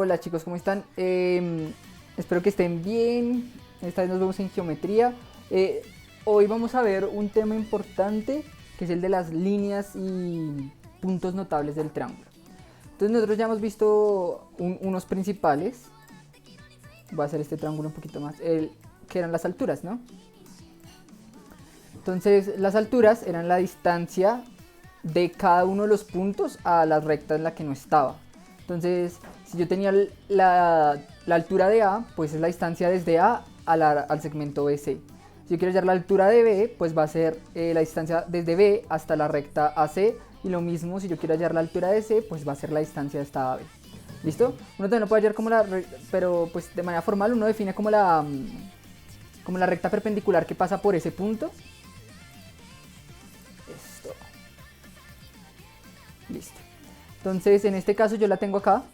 Hola chicos, ¿cómo están? Espero que estén bien. Esta vez nos vemos en geometría. Hoy vamos a ver un tema importante que es el de las líneas y puntos notables del triángulo. Entonces nosotros ya hemos visto unos principales. Voy a hacer este triángulo un poquito más. Que eran las alturas, ¿no? Entonces las alturas eran la distancia de cada uno de los puntos a la recta en la que no estaba. Entonces, si yo tenía la altura de A, pues es la distancia desde A al segmento BC. Si yo quiero hallar la altura de B, pues va a ser la distancia desde B hasta la recta AC. Y lo mismo, si yo quiero hallar la altura de C, pues va a ser la distancia hasta AB. ¿Listo? Uno también lo puede hallar como pero pues de manera formal uno define como la recta perpendicular que pasa por ese punto. Esto. Listo. Entonces, en este caso yo la tengo acá.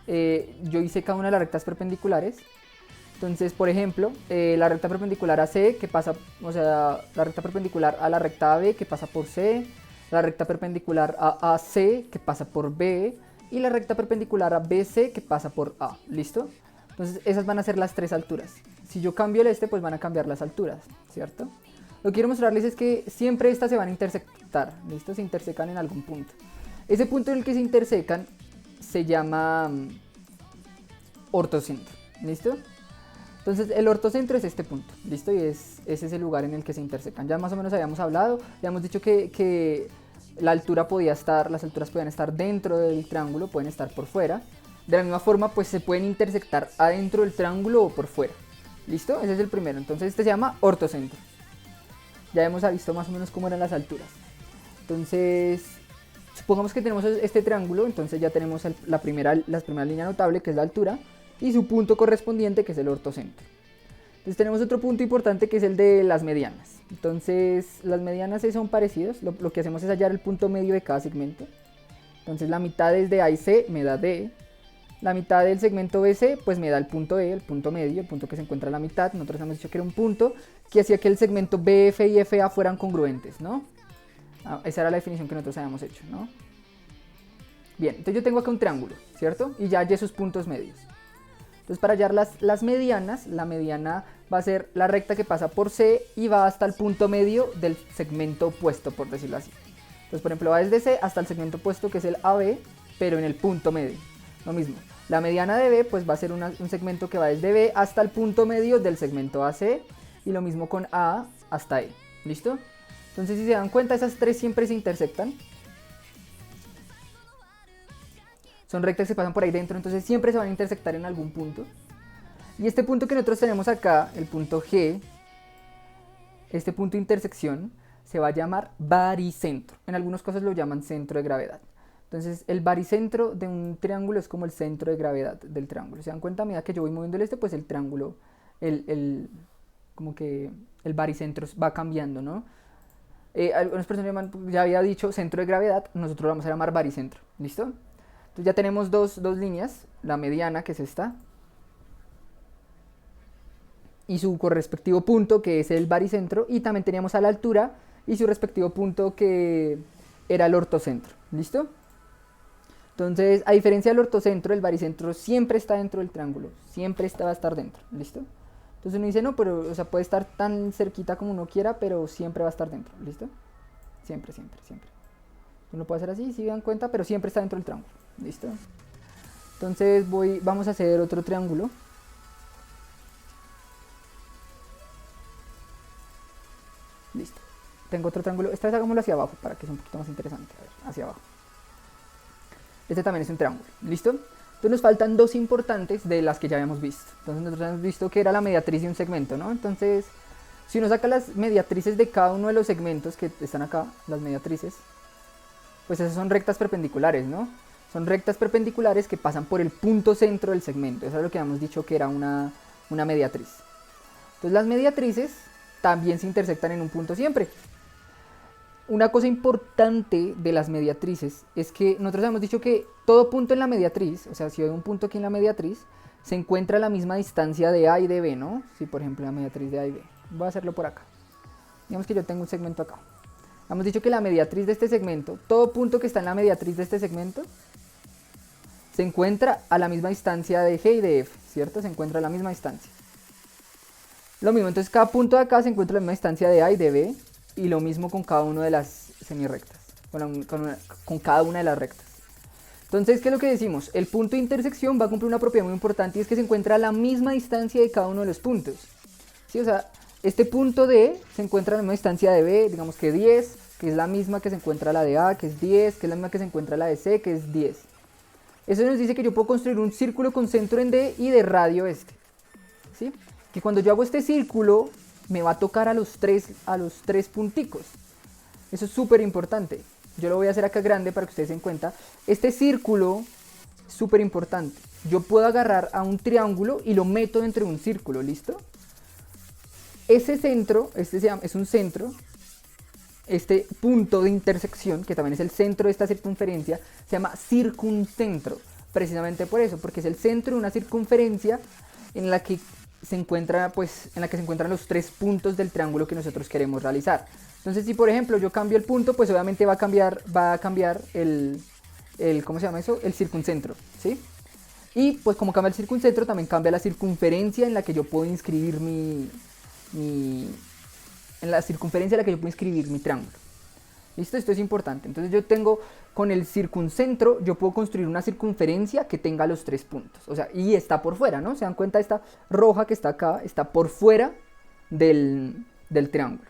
Yo hice cada una de las rectas perpendiculares. Entonces, por ejemplo, la recta perpendicular a C, que pasa, o sea, la recta perpendicular a la recta AB, que pasa por C, la recta perpendicular a AC, que pasa por B, y la recta perpendicular a BC, que pasa por A. ¿Listo? Entonces, esas van a ser las tres alturas. Si yo cambio el pues van a cambiar las alturas, ¿cierto? Lo que quiero mostrarles es que siempre estas se van a intersectar, ¿listo? Se intersecan en algún punto. Ese punto en el que se intersecan se llama ortocentro, ¿listo? Entonces el ortocentro es este punto, ¿listo? Y ese es el lugar en el que se intersecan. Ya más o menos habíamos hablado, ya hemos dicho que las alturas podían estar dentro del triángulo, pueden estar por fuera. De la misma forma, pues se pueden intersectar adentro del triángulo o por fuera, ¿listo? Ese es el primero, entonces este se llama ortocentro. Ya hemos visto más o menos cómo eran las alturas. Entonces, supongamos que tenemos este triángulo, entonces ya tenemos la primera línea notable, que es la altura, y su punto correspondiente, que es el ortocentro. Entonces tenemos otro punto importante, que es el de las medianas. Entonces, las medianas son parecidos, lo que hacemos es hallar el punto medio de cada segmento. Entonces la mitad desde A y C me da D. La mitad del segmento BC pues me da el punto E, el punto medio, el punto que se encuentra a la mitad. Nosotros hemos dicho que era un punto que hacía que el segmento BF y FA fueran congruentes, ¿no? Esa era la definición que nosotros habíamos hecho, ¿no? Bien, entonces yo tengo acá un triángulo, ¿cierto? Y ya hallé sus puntos medios. Entonces para hallar las medianas, la mediana va a ser la recta que pasa por C y va hasta el punto medio del segmento opuesto, por decirlo así. Entonces por ejemplo va desde C hasta el segmento opuesto, que es el AB, pero en el punto medio. Lo mismo, la mediana de B pues va a ser un segmento que va desde B hasta el punto medio del segmento AC, y lo mismo con A hasta E. ¿Listo? Entonces si se dan cuenta, esas tres siempre se intersectan. Son rectas que se pasan por ahí dentro, entonces siempre se van a intersectar en algún punto. Y este punto que nosotros tenemos acá, el punto G, este punto de intersección, se va a llamar baricentro. En algunos casos lo llaman centro de gravedad. Entonces el baricentro de un triángulo es como el centro de gravedad del triángulo. ¿Se dan cuenta? A medida que yo voy moviendo pues el triángulo, como que el baricentro va cambiando, ¿no? Algunas personas ya había dicho centro de gravedad, nosotros lo vamos a llamar baricentro. ¿Listo? Entonces ya tenemos dos líneas, la mediana, que es esta, y su correspectivo punto, que es el baricentro, y también teníamos a la altura y su respectivo punto, que era el ortocentro. ¿Listo? Entonces, a diferencia del ortocentro, el baricentro siempre está dentro del triángulo, siempre va a estar dentro. ¿Listo? Entonces uno dice, no, pero o sea, puede estar tan cerquita como uno quiera, pero siempre va a estar dentro. ¿Listo? Siempre, siempre, siempre. Uno puede hacer así, si dan cuenta, pero siempre está dentro del triángulo. ¿Listo? Entonces vamos a hacer otro triángulo. Listo. Tengo otro triángulo. Esta vez hagámoslo hacia abajo para que sea un poquito más interesante. A ver, hacia abajo. Este también es un triángulo. ¿Listo? Entonces nos faltan dos importantes de las que ya habíamos visto. Entonces nosotros hemos visto que era la mediatriz de un segmento, ¿no? Entonces, si uno saca las mediatrices de cada uno de los segmentos que están acá, las mediatrices, pues esas son rectas perpendiculares, ¿no? Son rectas perpendiculares que pasan por el punto centro del segmento. Eso es lo que habíamos dicho que era una mediatriz. Entonces las mediatrices también se intersectan en un punto siempre. Una cosa importante de las mediatrices es que nosotros hemos dicho que todo punto en la mediatriz, o sea, si hay un punto aquí en la mediatriz, se encuentra a la misma distancia de A y de B, ¿no? Si por ejemplo la mediatriz de A y B. Voy a hacerlo por acá. Digamos que yo tengo un segmento acá. Hemos dicho que la mediatriz de este segmento, todo punto que está en la mediatriz de este segmento, se encuentra a la misma distancia de G y de F, ¿cierto? Se encuentra a la misma distancia. Lo mismo, entonces cada punto de acá se encuentra a la misma distancia de A y de B, y lo mismo con cada una de las semirrectas, con cada una de las rectas. Entonces, ¿qué es lo que decimos? El punto de intersección va a cumplir una propiedad muy importante, y es que se encuentra a la misma distancia de cada uno de los puntos. ¿Sí? O sea, este punto D se encuentra a la misma distancia de B, digamos que 10, que es la misma que se encuentra la de A, que es 10, que es la misma que se encuentra la de C, que es 10. Eso nos dice que yo puedo construir un círculo con centro en D y de radio este. ¿Sí? Que cuando yo hago este círculo, me va a tocar a los tres punticos. Eso es súper importante. Yo lo voy a hacer acá grande para que ustedes se den cuenta. Este círculo es súper importante. Yo puedo agarrar a un triángulo y lo meto dentro de un círculo, ¿listo? Ese centro, es un centro, este punto de intersección, que también es el centro de esta circunferencia, se llama circuncentro. Precisamente por eso, porque es el centro de una circunferencia en la que se encuentran los tres puntos del triángulo que nosotros queremos realizar. Entonces, si por ejemplo yo cambio el punto, pues obviamente va a cambiar ¿cómo se llama eso? El circuncentro, ¿sí? Y pues como cambia el circuncentro, también cambia la circunferencia en la que yo puedo inscribir en la circunferencia en la que yo puedo inscribir mi triángulo. ¿Listo? Esto es importante. Entonces yo tengo, con el circuncentro, yo puedo construir una circunferencia que tenga los tres puntos. O sea, y está por fuera, ¿no? Se dan cuenta, esta roja que está acá, está por fuera del triángulo.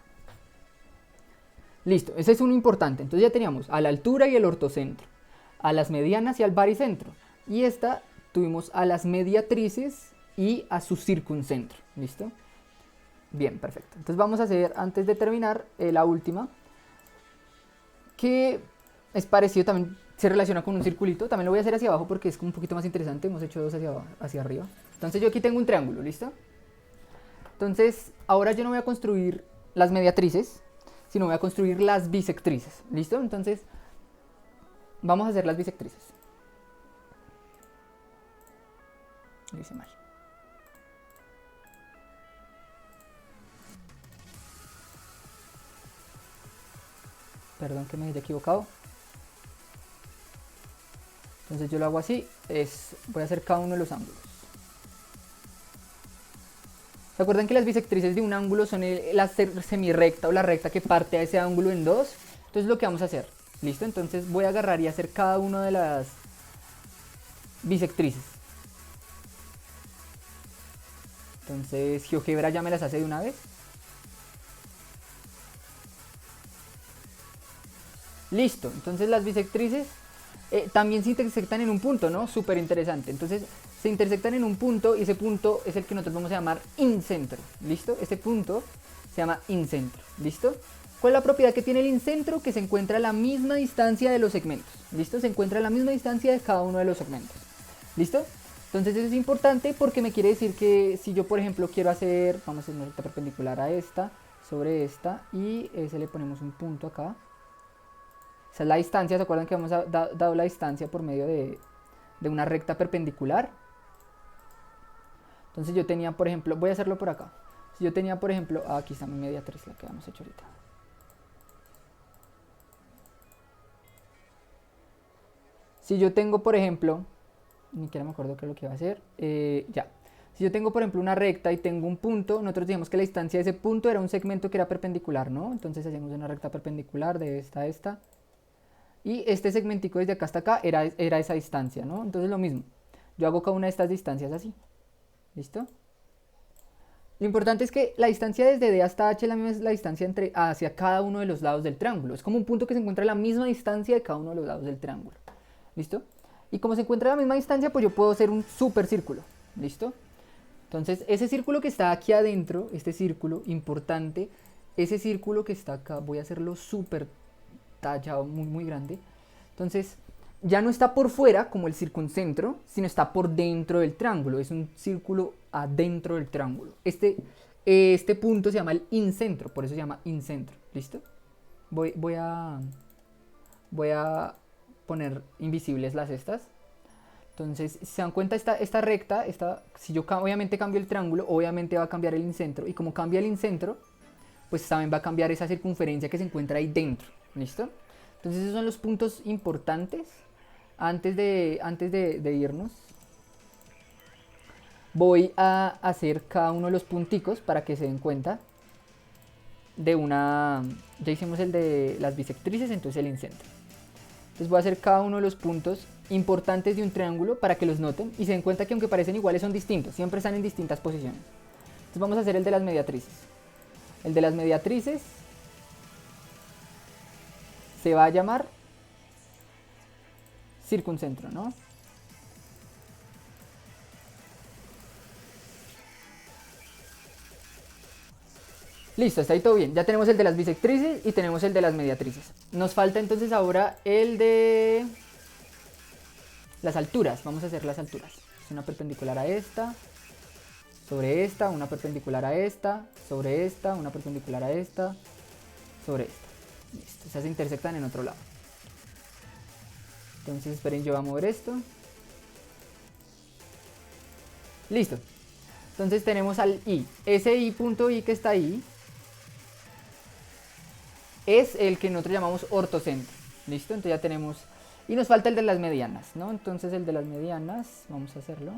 Listo, ese es uno importante. Entonces ya teníamos a la altura y el ortocentro, a las medianas y al baricentro. Y esta tuvimos a las mediatrices y a su circuncentro. ¿Listo? Bien, perfecto. Entonces vamos a hacer, antes de terminar, la última, que es parecido, también se relaciona con un circulito. También lo voy a hacer hacia abajo porque es un poquito más interesante. Hemos hecho dos hacia arriba. Entonces yo aquí tengo un triángulo, ¿listo? Entonces ahora yo no voy a construir las mediatrices, sino voy a construir las bisectrices, ¿listo? Entonces vamos a hacer las bisectrices. Lo hice mal. Perdón que me haya equivocado. Entonces yo lo hago así, voy a hacer cada uno de los ángulos. ¿Se acuerdan que las bisectrices de un ángulo son la semirrecta o la recta que parte a ese ángulo en dos? Entonces lo que vamos a hacer, ¿listo? Entonces voy a agarrar y hacer cada una de las bisectrices. Entonces GeoGebra ya me las hace de una vez. Listo, entonces las bisectrices también se intersectan en un punto, ¿no? Súper interesante. Entonces se intersectan en un punto y ese punto es el que nosotros vamos a llamar incentro. ¿Listo? Este punto se llama incentro. ¿Listo? ¿Cuál es la propiedad que tiene el incentro? Que se encuentra a la misma distancia de los segmentos. ¿Listo? Se encuentra a la misma distancia de cada uno de los segmentos. ¿Listo? Entonces eso es importante porque me quiere decir que si yo, por ejemplo, quiero hacer, vamos a hacer una recta perpendicular a esta, sobre esta, y ese le ponemos un punto acá. Esa es la distancia. ¿Se acuerdan que hemos dado la distancia por medio de una recta perpendicular? Entonces yo tenía, por ejemplo, voy a hacerlo por acá. Si yo tenía, por ejemplo, aquí está mi mediatriz, la que hemos hecho ahorita. Si yo tengo, por ejemplo, ni siquiera me acuerdo qué es lo que iba a hacer, ya. Si yo tengo, por ejemplo, una recta y tengo un punto, nosotros dijimos que la distancia de ese punto era un segmento que era perpendicular, ¿no? Entonces hacemos una recta perpendicular de esta a esta. Y este segmentico desde acá hasta acá era esa distancia, ¿no? Entonces lo mismo. Yo hago cada una de estas distancias así. ¿Listo? Lo importante es que la distancia desde D hasta H es la distancia hacia cada uno de los lados del triángulo. Es como un punto que se encuentra a la misma distancia de cada uno de los lados del triángulo. ¿Listo? Y como se encuentra a la misma distancia, pues yo puedo hacer un super círculo. ¿Listo? Entonces, ese círculo que está aquí adentro, este círculo importante, ese círculo que está acá, voy a hacerlo súper tallado, muy, muy grande. Entonces, ya no está por fuera como el circuncentro, sino está por dentro del triángulo. Es un círculo adentro del triángulo. Este punto se llama el incentro, por eso se llama incentro. ¿Listo? Voy a poner invisibles las estas. Entonces, si se dan cuenta, esta recta, si yo obviamente cambio el triángulo, obviamente va a cambiar el incentro. Y como cambia el incentro, pues también va a cambiar esa circunferencia que se encuentra ahí dentro. ¿Listo? Entonces esos son los puntos importantes antes de irnos, voy a hacer cada uno de los punticos para que se den cuenta de una... Ya hicimos el de las bisectrices, entonces el incentro. Entonces voy a hacer cada uno de los puntos importantes de un triángulo para que los noten y se den cuenta que aunque parecen iguales son distintos, siempre están en distintas posiciones. Entonces vamos a hacer el de las mediatrices. El de las mediatrices se va a llamar circuncentro, ¿no? Listo, está ahí todo bien. Ya tenemos el de las bisectrices y tenemos el de las mediatrices. Nos falta entonces ahora el de las alturas. Vamos a hacer las alturas. Es una perpendicular a esta, sobre esta, una perpendicular a esta, sobre esta, una perpendicular a esta, sobre esta. Listo, esas se intersectan en otro lado. Entonces esperen, yo voy a mover esto. Listo. Entonces tenemos al I. Ese I punto I que está ahí es el que nosotros llamamos ortocentro. ¿Listo? Entonces ya tenemos... Y nos falta el de las medianas, ¿no? Entonces el de las medianas, vamos a hacerlo.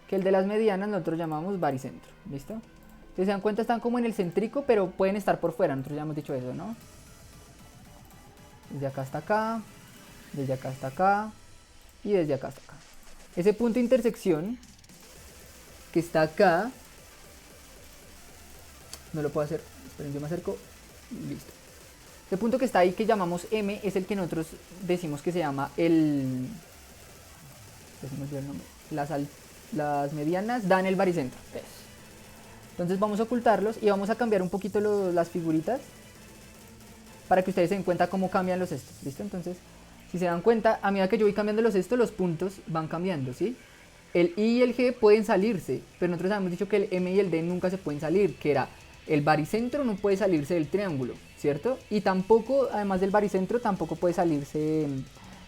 Que el de las medianas nosotros llamamos baricentro. ¿Listo? Si se dan cuenta están como en el céntrico, pero pueden estar por fuera. Nosotros ya hemos dicho eso, ¿no? Desde acá hasta acá, desde acá hasta acá y desde acá hasta acá. Ese punto de intersección que está acá, no lo puedo hacer, esperen, yo me acerco, listo. El punto que está ahí que llamamos M es el que nosotros decimos que se llama el... Las medianas dan el baricentro. Entonces vamos a ocultarlos y vamos a cambiar un poquito las figuritas para que ustedes se den cuenta cómo cambian los estos. ¿Listo? Entonces, si se dan cuenta, a medida que yo voy cambiando los estos, los puntos van cambiando, ¿sí? El I y el G pueden salirse, pero nosotros habíamos dicho que el M y el D nunca se pueden salir, que era el baricentro no puede salirse del triángulo, ¿cierto? Y tampoco, además del baricentro, tampoco puede salirse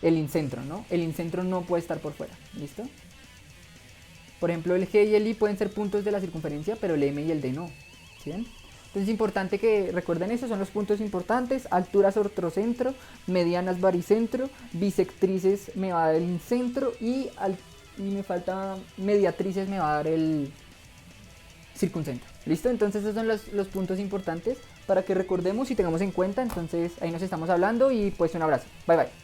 el incentro, ¿no? El incentro no puede estar por fuera, ¿listo? Por ejemplo, el G y el I pueden ser puntos de la circunferencia, pero el M y el D no, ¿sí ven? Entonces es importante que recuerden eso, son los puntos importantes: alturas ortocentro, medianas baricentro, bisectrices me va a dar el incentro y me falta mediatrices, me va a dar el circuncentro. ¿Listo? Entonces esos son los puntos importantes para que recordemos y tengamos en cuenta. Entonces ahí nos estamos hablando y pues un abrazo. Bye bye.